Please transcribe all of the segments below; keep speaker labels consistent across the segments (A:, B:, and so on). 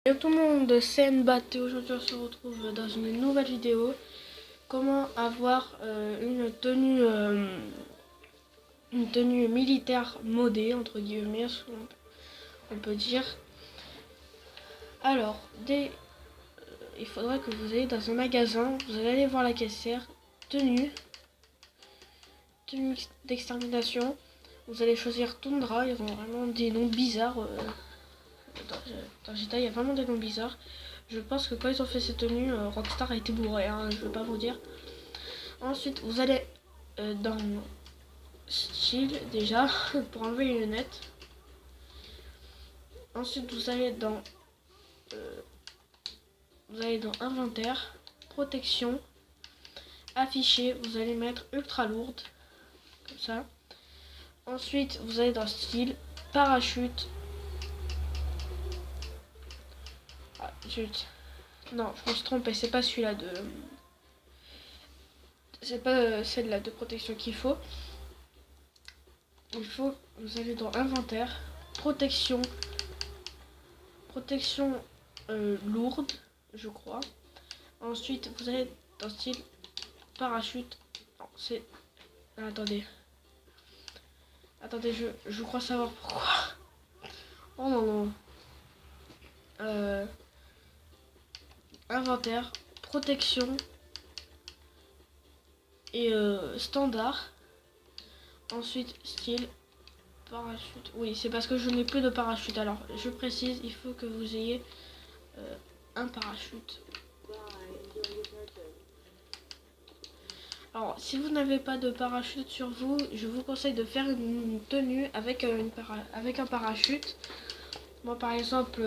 A: Hello tout le monde, c'est Nbat et aujourd'hui on se retrouve dans une nouvelle vidéo. Comment avoir une tenue militaire modée entre guillemets, on peut dire. Alors, il faudra que vous ayez dans un magasin, vous allez aller voir la caissière, tenue d'extermination. Vous allez choisir Tundra, ils ont vraiment des noms bizarres. Dans GTA, il y a vraiment des noms bizarres. Je pense que quand ils ont fait cette tenue, Rockstar a été bourré, hein, je veux pas vous dire. Ensuite, vous allez dans style déjà pour enlever les lunettes. Ensuite, vous allez dans inventaire, protection, afficher. Vous allez mettre ultra lourde comme ça. Ensuite, vous allez dans style, parachute. Ah, zut. Non, je me suis trompé, c'est pas celui-là de... C'est pas celle-là de protection qu'il faut. Vous allez dans inventaire, protection lourde, je crois. Ensuite, vous allez dans style parachute. Non, c'est... Attendez, je crois savoir pourquoi. Oh non. Inventaire, protection et standard. Ensuite, style, parachute. Oui, c'est parce que je n'ai plus de parachute. Alors, je précise, il faut que vous ayez un parachute. Alors, si vous n'avez pas de parachute sur vous, je vous conseille de faire une tenue avec un parachute. Moi, par exemple,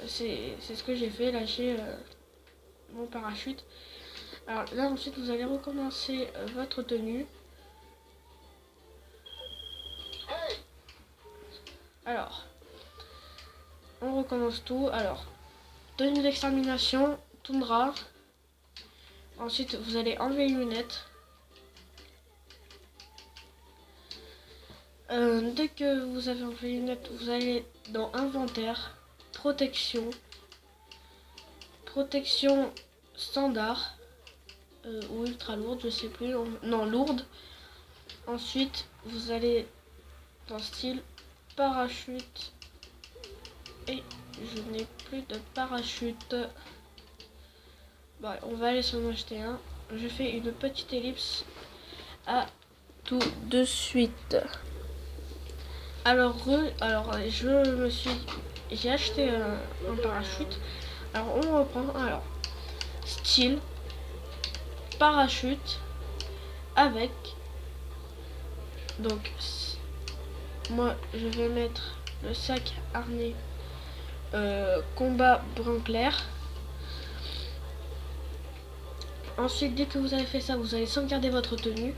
A: c'est ce que j'ai fait, lâcher mon parachute. Alors là, ensuite, vous allez recommencer votre tenue. Alors, on recommence tout. Alors, tenue d'extermination, Tundra. Ensuite, vous allez enlever les lunettes. Dès que vous avez enlevé les lunettes, vous allez dans inventaire, protection standard ou ultra lourde, je sais plus. Non, lourde. Ensuite, vous allez dans style parachute. Et je n'ai plus de parachute. Bon, on va aller s'en acheter un. Je fais une petite ellipse. À tout de suite. Alors j'ai acheté un parachute. Alors on reprend. Alors style parachute avec. Donc moi je vais mettre le sac harnais combat brun clair. Ensuite, dès que vous avez fait ça, vous allez sauvegarder votre tenue.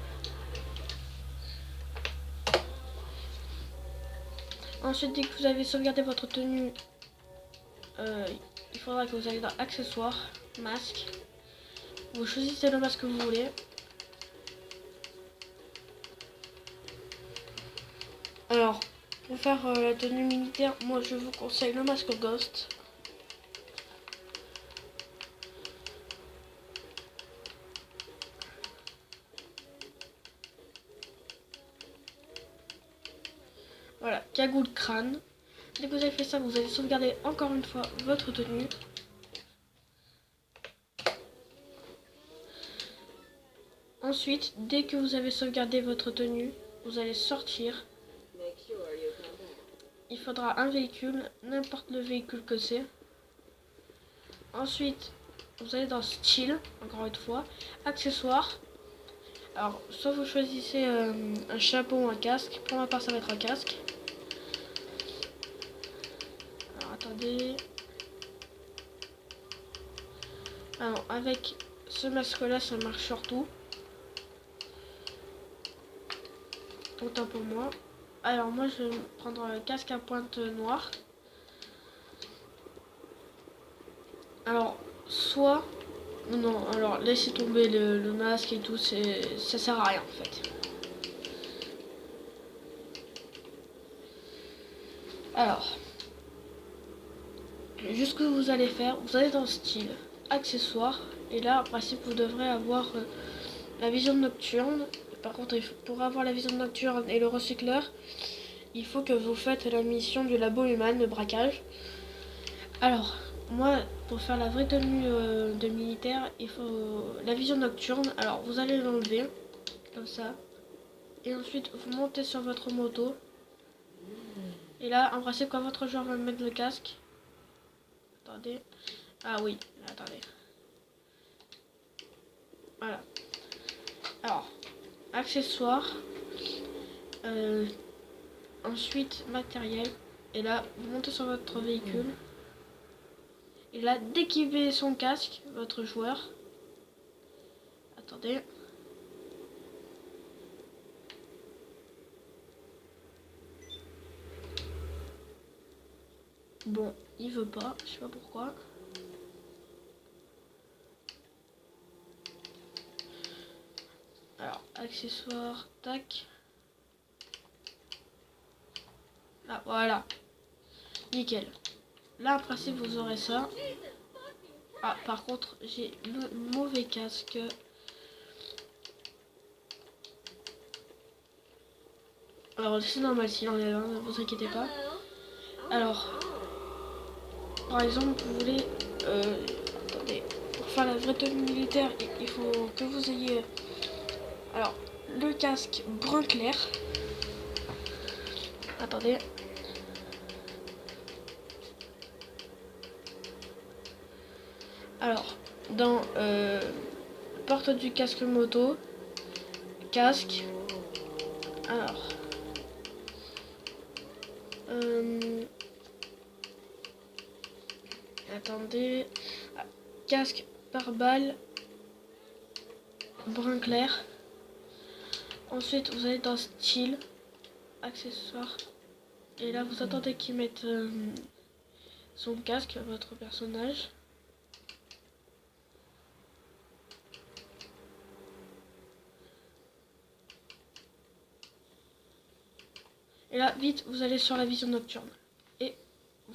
A: Ensuite, dès que vous avez sauvegardé votre tenue, il faudra que vous allez dans accessoires, masque. Vous choisissez le masque que vous voulez. Alors, pour faire la tenue militaire, moi je vous conseille le masque Ghost. Voilà, cagoule crâne. Dès que vous avez fait ça, vous allez sauvegarder encore une fois votre tenue. Ensuite, dès que vous avez sauvegardé votre tenue, vous allez sortir. Il faudra un véhicule, n'importe le véhicule que c'est. Ensuite, vous allez dans style, encore une fois, accessoires. Alors, soit vous choisissez un chapeau ou un casque. Pour ma part, ça va être un casque. Alors, attendez. Alors, avec ce masque-là, ça marche surtout. Autant pour moi. Alors, moi, je vais prendre un casque à pointe noire. Alors, soit... Non, alors, laissez tomber le masque et tout, ça sert à rien, en fait. Alors, juste ce que vous allez faire, vous allez dans style, accessoires, et là en principe vous devrez avoir la vision nocturne. Par contre, pour avoir la vision nocturne et le recycleur, il faut que vous faites la mission du labo humain, le braquage. Alors, moi, pour faire la vraie tenue de militaire, il faut la vision nocturne. Alors, vous allez l'enlever, comme ça. Et ensuite, vous montez sur votre moto. Et là, en principe, quand votre joueur va mettre le casque... Attendez. Ah oui, attendez. Voilà. Alors, accessoires. Ensuite, matériel. Et là, vous montez sur votre véhicule. Et là, dès qu'il met son casque, votre joueur... Attendez. Bon, il veut pas, je sais pas pourquoi. Alors, accessoires, tac. Ah, voilà. Nickel. Là, en principe, vous aurez ça. Ah, par contre, j'ai le mauvais casque. Alors, c'est normal s'il enlève, hein, ne vous inquiétez pas. Alors, par exemple, vous voulez... attendez, pour faire la vraie tenue militaire, il faut que vous ayez... Alors, le casque brun clair. Attendez. Alors, dans porte du casque moto, casque. Alors, attendez, casque pare-balles brun clair. Ensuite, vous allez dans style, accessoires, et là vous attendez qu'il mette son casque, votre personnage. Et là, vite, vous allez sur la vision nocturne. Et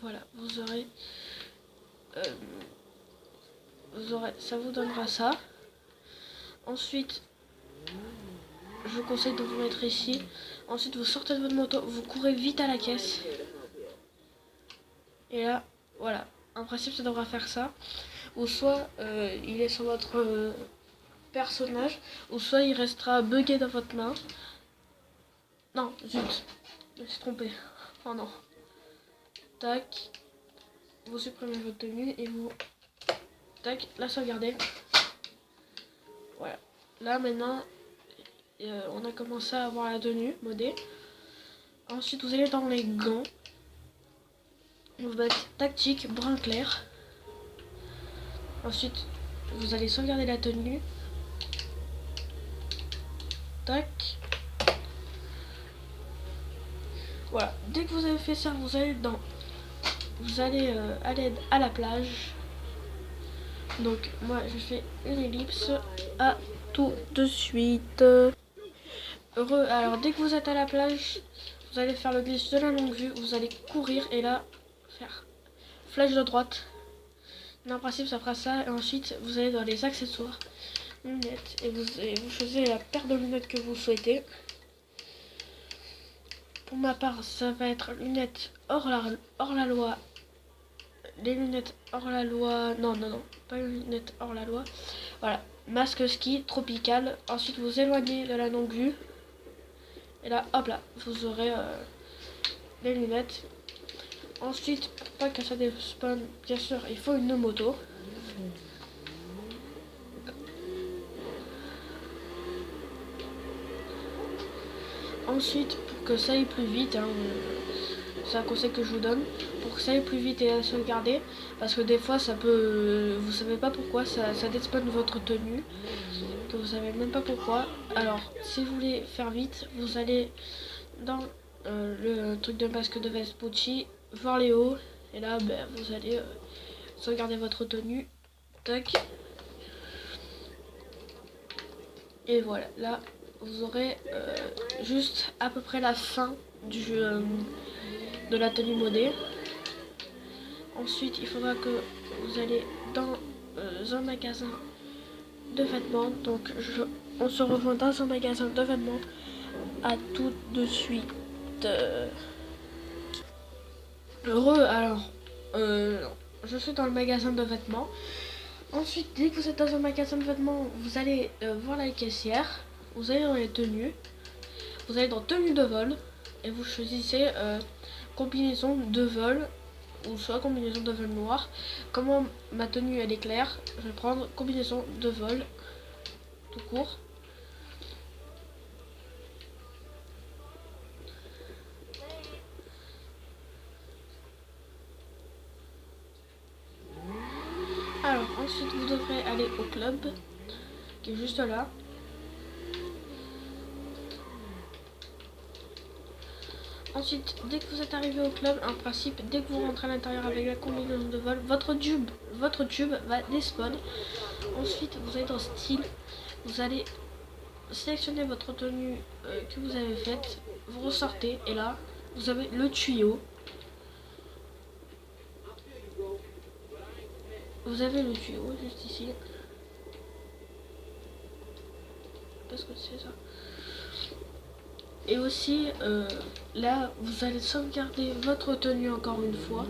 A: voilà, vous aurez, ça vous donnera ça. Ensuite, je vous conseille de vous mettre ici. Ensuite, vous sortez de votre moto, vous courez vite à la caisse. Et là, voilà. En principe, ça devra faire ça. Ou soit il est sur votre personnage, ou soit il restera bugué dans votre main. Non, zut. Je me suis trompé. Oh non. Tac. Vous supprimez votre tenue et vous... Tac, la sauvegarder. Voilà. Là maintenant, on a commencé à avoir la tenue modée. Ensuite, vous allez dans les gants. Vous mettez tactique, brun clair. Ensuite, vous allez sauvegarder la tenue. Tac. Voilà. Dès que vous avez fait ça, vous allez dans... Vous allez aller à la plage. Donc, moi, je fais une ellipse. À tout de suite. Alors, dès que vous êtes à la plage, vous allez faire le glitch de la longue vue. Vous allez courir et là, faire flèche de droite. En principe, ça fera ça. Et ensuite, vous allez dans les accessoires, lunettes, et vous choisissez la paire de lunettes que vous souhaitez. Pour ma part, ça va être lunettes hors la loi. Les lunettes hors la loi. Non, pas les lunettes hors la loi. Voilà. Masque ski tropical. Ensuite, vous éloignez de la longue vue. Et là, hop là, vous aurez les lunettes. Ensuite, pour pas que ça despawn, bien sûr, il faut une moto. Ensuite, pour que ça aille plus vite, hein, c'est un conseil que je vous donne, pour que ça aille plus vite et à sauvegarder, parce que des fois ça peut, vous savez pas pourquoi, ça despawn votre tenue, que vous savez même pas pourquoi. Alors, si vous voulez faire vite, vous allez dans le truc de masque de Vespucci, voir les hauts, et là, ben, vous allez sauvegarder votre tenue, tac, et voilà, là, vous aurez juste à peu près la fin du de la tenue modée. Ensuite, il faudra que vous allez dans un magasin de vêtements. Donc, on se rejoint dans un magasin de vêtements. À tout de suite. Heureux, alors, je suis dans le magasin de vêtements. Ensuite, dès que vous êtes dans un magasin de vêtements, vous allez voir la caissière. Vous allez dans les tenues. Vous allez dans tenue de vol. Et vous choisissez combinaison de vol. Ou soit combinaison de vol noir. Comment ma tenue elle est claire, je vais prendre combinaison de vol tout court. Alors ensuite vous devrez aller au club qui est juste là. Ensuite, dès que vous êtes arrivé au club, en principe, dès que vous rentrez à l'intérieur avec la combinaison de vol, votre tube va despawn. Ensuite, vous allez dans style, vous allez sélectionner votre tenue que vous avez faite, vous ressortez et là, vous avez le tuyau. Vous avez le tuyau juste ici. Parce que c'est ça. Et aussi, là, vous allez sauvegarder votre tenue encore une fois.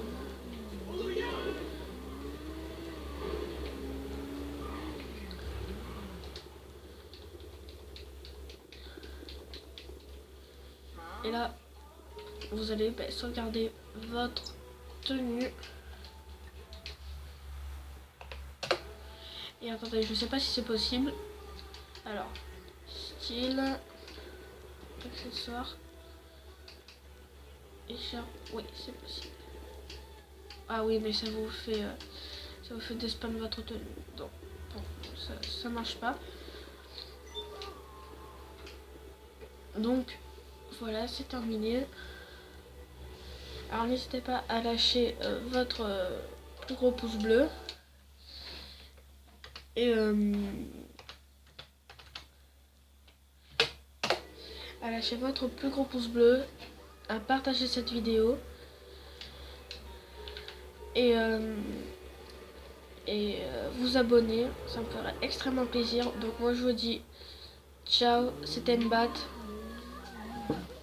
A: Et là, vous allez sauvegarder votre tenue. Et attendez, je sais pas si c'est possible. Alors, style, accessoires, écharpe, oui, c'est possible. Ah oui, mais ça vous fait despawn votre tenue. Donc, bon, ça marche pas. Donc, voilà, c'est terminé. Alors, n'hésitez pas à lâcher votre plus gros pouce bleu. Et à lâcher votre plus gros pouce bleu, à partager cette vidéo et vous abonner, ça me ferait extrêmement plaisir. Donc moi je vous dis ciao, c'était Nbat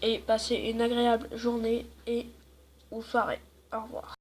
A: et passez une agréable journée et ou soirée. Au revoir.